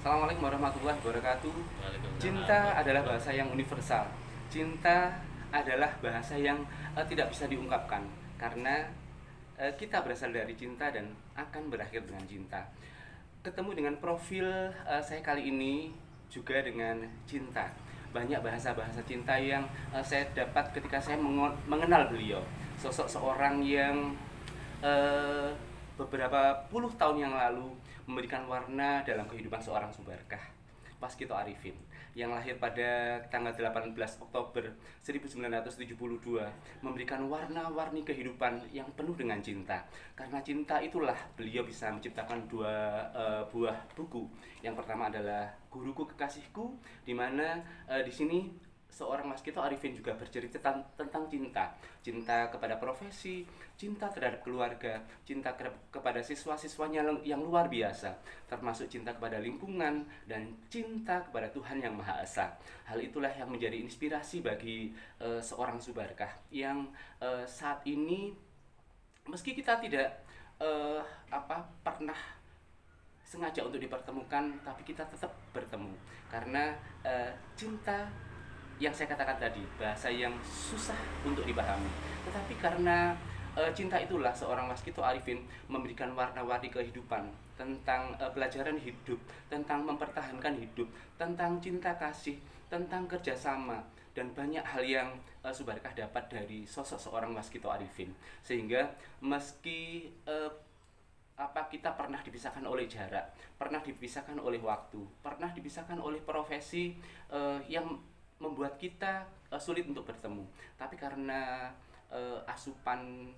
Assalamualaikum warahmatullahi wabarakatuh. Waalaikumsalam Cinta adalah warahmatullahi bahasa yang universal. Cinta adalah bahasa yang tidak bisa diungkapkan karena kita berasal dari cinta dan akan berakhir dengan cinta. Ketemu dengan profil saya kali ini juga dengan cinta. Banyak bahasa-bahasa cinta yang saya dapat ketika saya mengenal beliau. Sosok seorang yang eh, beberapa puluh tahun yang lalu memberikan warna dalam kehidupan seorang Subarkah, Waskito Arifin, yang lahir pada tanggal 18 Oktober 1972, memberikan warna-warni kehidupan yang penuh dengan cinta. Karena cinta itulah beliau bisa menciptakan dua buah buku. Yang pertama adalah Guruku Kekasihku, di mana di sini seorang Mas Kito Arifin juga bercerita tentang cinta. Cinta kepada profesi, cinta terhadap keluarga, cinta kepada siswa-siswanya yang luar biasa, termasuk cinta kepada lingkungan dan cinta kepada Tuhan Yang Maha Esa. Hal itulah yang menjadi inspirasi bagi seorang Subarkah yang saat ini, meski kita tidak pernah sengaja untuk dipertemukan, tapi kita tetap bertemu karena cinta yang saya katakan tadi, bahasa yang susah untuk dipahami. Tetapi karena cinta itulah seorang Waskito Arifin memberikan warna-warni kehidupan tentang pelajaran hidup, tentang mempertahankan hidup, tentang cinta kasih, tentang kerjasama, dan banyak hal yang Subarkah dapat dari sosok seorang Waskito Arifin. Sehingga meski kita pernah dipisahkan oleh jarak, pernah dipisahkan oleh waktu, pernah dipisahkan oleh profesi yang membuat kita sulit untuk bertemu. Tapi karena asupan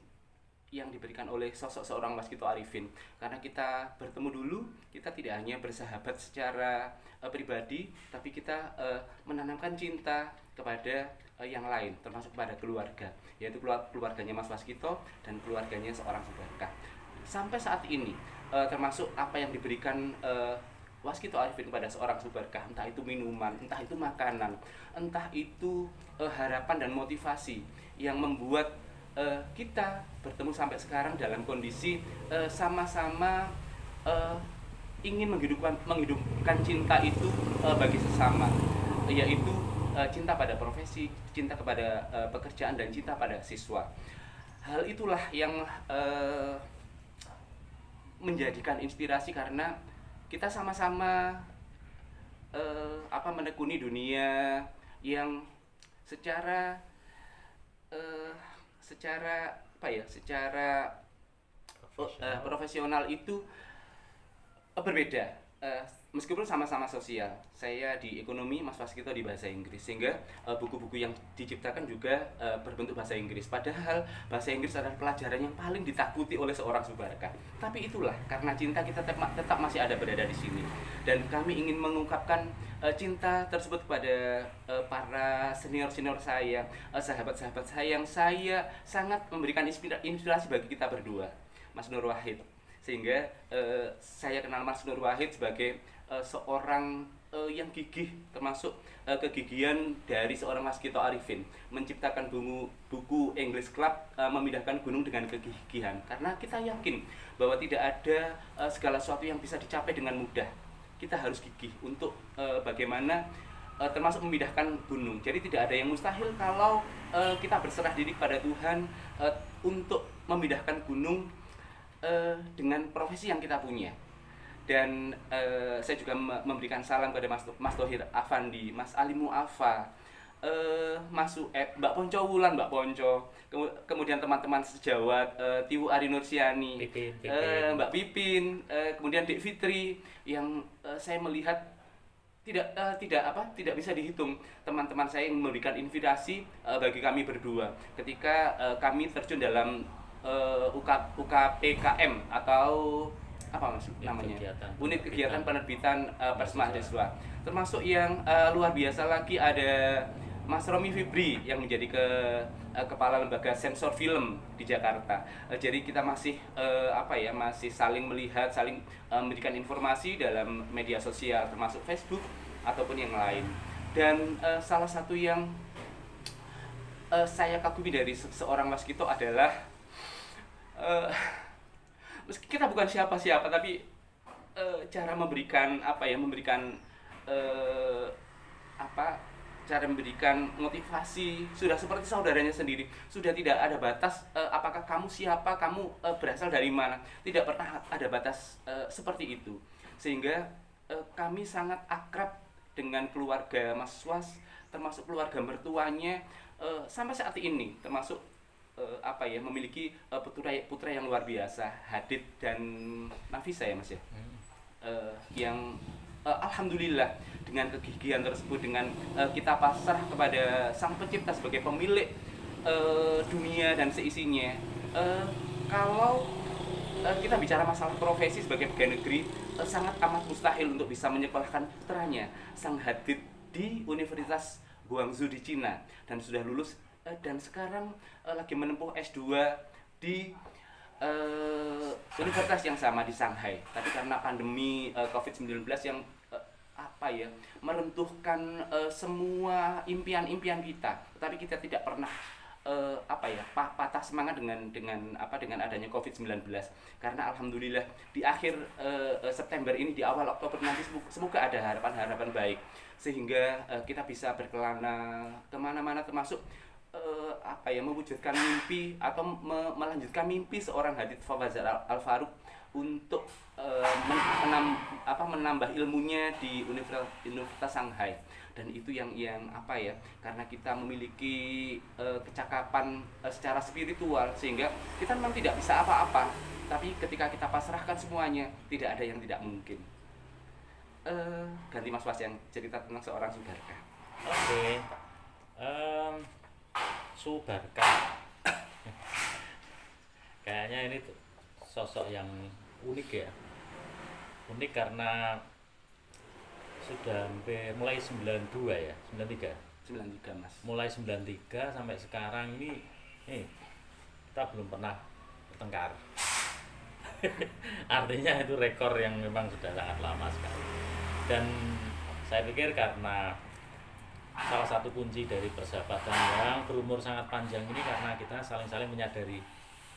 yang diberikan oleh sosok seorang Waskito Arifin, karena kita bertemu dulu, kita tidak hanya bersahabat secara pribadi, tapi kita menanamkan cinta kepada yang lain, termasuk kepada keluarga, yaitu keluarganya Mas Waskito dan keluarganya seorang Subarkah. Sampai saat ini, termasuk apa yang diberikan Waskito Arifin kepada seorang Subarkah, entah itu minuman, entah itu makanan, entah itu harapan dan motivasi yang membuat kita bertemu sampai sekarang dalam kondisi sama-sama uh, ingin menghidupkan cinta itu bagi sesama, yaitu cinta pada profesi, cinta kepada pekerjaan, dan cinta pada siswa. Hal itulah yang menjadikan inspirasi karena kita sama-sama menekuni dunia yang secara eh, secara secara profesional. profesional itu berbeda. Meskipun sama-sama sosial, saya di ekonomi, Mas Waskito di bahasa Inggris, sehingga buku-buku yang diciptakan juga berbentuk bahasa Inggris. Padahal bahasa Inggris adalah pelajaran yang paling ditakuti oleh seorang Subarkah. Tapi itulah, karena cinta kita tetap masih ada berada di sini, dan kami ingin mengungkapkan cinta tersebut kepada para senior-senior saya, sahabat-sahabat saya yang saya sangat memberikan inspirasi bagi kita berdua, Mas Nur Wahid. Sehingga saya kenal Mas Nur Wahid sebagai seorang yang gigih, termasuk kegigihan dari seorang Waskito Arifin menciptakan buku English Club, memindahkan gunung dengan kegigihan, karena kita yakin bahwa tidak ada segala sesuatu yang bisa dicapai dengan mudah. Kita harus gigih untuk bagaimana termasuk memindahkan gunung. Jadi tidak ada yang mustahil kalau kita berserah diri kepada Tuhan untuk memindahkan gunung dengan profesi yang kita punya. Dan saya juga memberikan salam kepada Mas Tohir Afandi, Mas Ali Muafa, Mas Sueb, Mbak Ponco Wulan, Mbak Ponco, kemudian teman-teman sejawat, Tiwu Ari Nursiani, Pipin. Mbak Pipin, kemudian Dek Fitri, yang saya melihat tidak bisa dihitung teman-teman saya yang memberikan inspirasi bagi kami berdua ketika kami terjun dalam UKPKM, atau apa mas namanya, unit kegiatan penerbitan pers mahasiswa. Termasuk yang luar biasa lagi ada Mas Romi Fibri yang menjadi kepala lembaga sensor film di Jakarta. Jadi kita masih masih saling melihat, saling memberikan informasi dalam media sosial, termasuk Facebook ataupun yang lain. Dan salah satu yang saya kagumi dari seorang Waskito adalah meski kita bukan siapa-siapa, tapi cara memberikan apa ya, memberikan eh, apa cara memberikan motivasi sudah seperti saudaranya sendiri, sudah tidak ada batas apakah kamu siapa, kamu berasal dari mana, tidak pernah ada batas seperti itu, sehingga kami sangat akrab dengan keluarga Mas Was, termasuk keluarga mertuanya sampai saat ini, termasuk apa ya, memiliki putra putra yang luar biasa, Hadid dan Nafisa ya Mas ya, yang alhamdulillah dengan kegigihan tersebut, dengan kita pasrah kepada Sang Pencipta sebagai pemilik dunia dan seisinya. Kalau kita bicara masalah profesi sebagai pegawai negeri, sangat amat mustahil untuk bisa menyekolahkan putranya Sang Hadid di Universitas Guangzhou di Cina, dan sudah lulus dan sekarang lagi menempuh S2 di universitas yang sama di Shanghai. Tapi karena pandemi COVID-19 yang apa ya, meruntuhkan semua impian-impian kita, tetapi kita tidak pernah apa ya, patah semangat dengan adanya COVID-19, karena alhamdulillah di akhir September ini, di awal Oktober nanti, semoga ada harapan-harapan baik sehingga kita bisa berkelana kemana-mana, termasuk apa ya, mewujudkan mimpi atau melanjutkan mimpi seorang Hadid Fawazat Al-Faruq untuk menambah ilmunya di Universitas Shanghai. Dan itu yang apa ya, karena kita memiliki kecakapan secara spiritual, sehingga kita memang tidak bisa apa-apa, tapi ketika kita pasrahkan semuanya, tidak ada yang tidak mungkin. Ganti Mas Was yang cerita tentang seorang Subarkah. Oke. Subarkah. Kayaknya ini tuh sosok yang unik ya. Unik karena sudah mulai 92 ya, 93. 93 Mas. Mulai 93 sampai sekarang ini kita belum pernah bertengkar. Artinya itu rekor yang memang sudah sangat lama sekali. Dan saya pikir karena salah satu kunci dari persahabatan yang berumur sangat panjang ini, karena kita saling-saling menyadari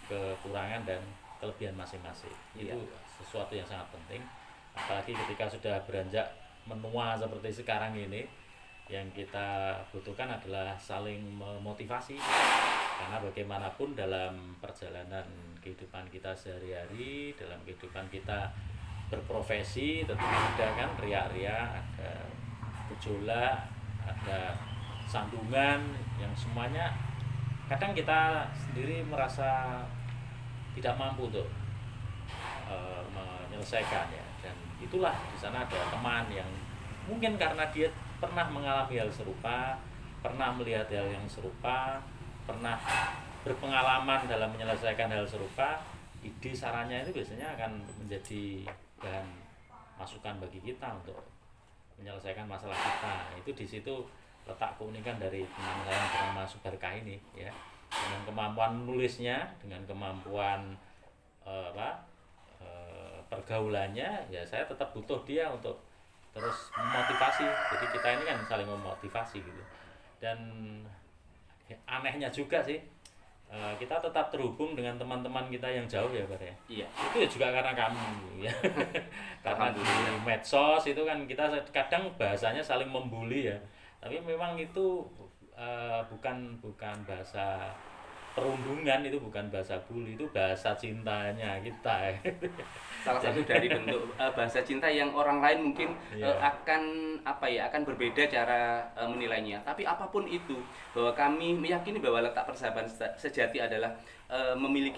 kekurangan dan kelebihan masing-masing. Itu sesuatu yang sangat penting, apalagi ketika sudah beranjak menua seperti sekarang ini. Yang kita butuhkan adalah saling memotivasi, karena bagaimanapun dalam perjalanan kehidupan kita sehari-hari, dalam kehidupan kita berprofesi, tentu ada kan riak-riak, ada gejolak, ada sandungan yang semuanya kadang kita sendiri merasa tidak mampu untuk menyelesaikan ya. Dan itulah di sana ada teman yang mungkin karena dia pernah mengalami hal serupa, pernah melihat hal yang serupa, pernah berpengalaman dalam menyelesaikan hal serupa, ide sarannya itu biasanya akan menjadi bahan masukan bagi kita untuk menyelesaikan masalah kita. Itu di situ letak keunikan dari teman saya yang bernama Subarkah ini ya. Dengan kemampuan nulisnya, dengan kemampuan pergaulannya, ya saya tetap butuh dia untuk terus memotivasi. Jadi kita ini kan saling memotivasi gitu. Dan anehnya juga sih, kita tetap terhubung dengan teman-teman kita yang jauh ya Pak ya. Iya. Itu juga karena kamu ya. Karena di medsos itu kan kita kadang bahasanya saling membuli ya. Tapi memang itu bukan bahasa perundungan, itu bukan bahasa bully, itu bahasa cintanya kita. Salah satu dari bentuk bahasa cinta yang orang lain mungkin akan berbeda cara menilainya. Tapi apapun itu, bahwa kami meyakini bahwa letak persahabatan sejati adalah memberi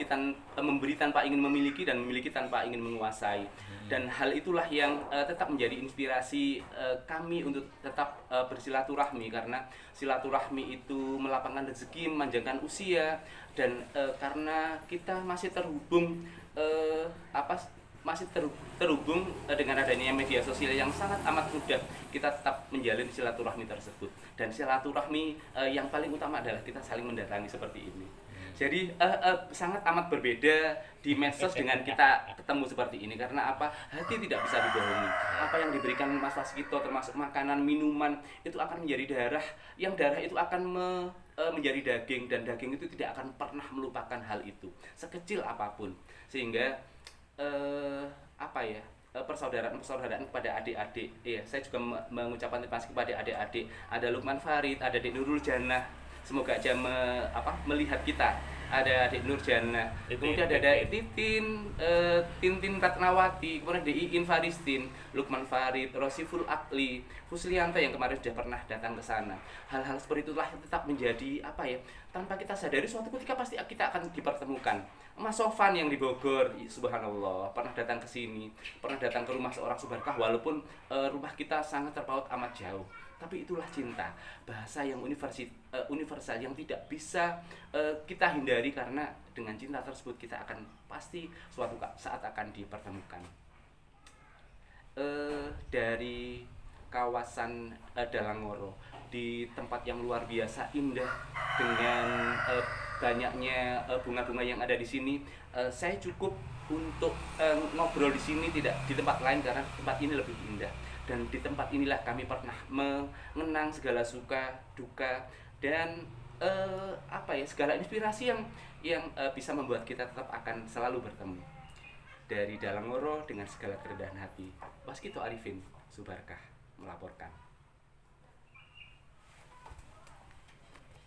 tanpa ingin memiliki, dan memiliki tanpa ingin menguasai. Dan hal itulah yang tetap menjadi inspirasi kami untuk tetap bersilaturahmi, karena silaturahmi itu melapangkan rezeki, memanjangkan usia, dan karena kita masih terhubung terhubung dengan adanya media sosial yang sangat amat mudah, kita tetap menjalin silaturahmi tersebut. Dan silaturahmi yang paling utama adalah kita saling mendatangi seperti ini. Jadi sangat amat berbeda di medsos dengan kita ketemu seperti ini. Karena apa? Hati tidak bisa dibohongi. Apa yang diberikan Mas Waskito, termasuk makanan, minuman, itu akan menjadi darah. Yang darah itu akan menjadi daging, dan daging itu tidak akan pernah melupakan hal itu, sekecil apapun. Sehingga persaudaraan kepada adik-adik. Iya, saya juga mengucapkan terima kasih kepada adik-adik. Ada Lukman Farid, ada Dek Nurul Jannah. Semoga aja melihat kita. Ada Dek Nur Jannah. Kemudian ada Tintin Ratnawati, kemudian Iin Faristin, Lukman Farid, Rosiful Akli, Huslianto yang kemarin sudah pernah datang ke sana. Hal-hal seperti itulah yang tetap menjadi tanpa kita sadari suatu ketika pasti kita akan dipertemukan. Mas Sofan yang di Bogor, subhanallah, pernah datang ke sini, pernah datang ke rumah seorang Subarkah, walaupun rumah kita sangat terpaut amat jauh. Tapi itulah cinta, bahasa yang universal yang tidak bisa kita hindari, karena dengan cinta tersebut kita akan pasti suatu saat akan dipertemukan. Dari kawasan Dalangoro, di tempat yang luar biasa indah dengan banyaknya bunga-bunga yang ada di sini, saya cukup untuk ngobrol di sini, tidak di tempat lain, karena tempat ini lebih indah. Dan di tempat inilah kami pernah mengenang segala suka duka dan segala inspirasi yang bisa membuat kita tetap akan selalu bertemu. Dari Dalangoro dengan segala kerendahan hati, Waskito Arifin Subarkah melaporkan.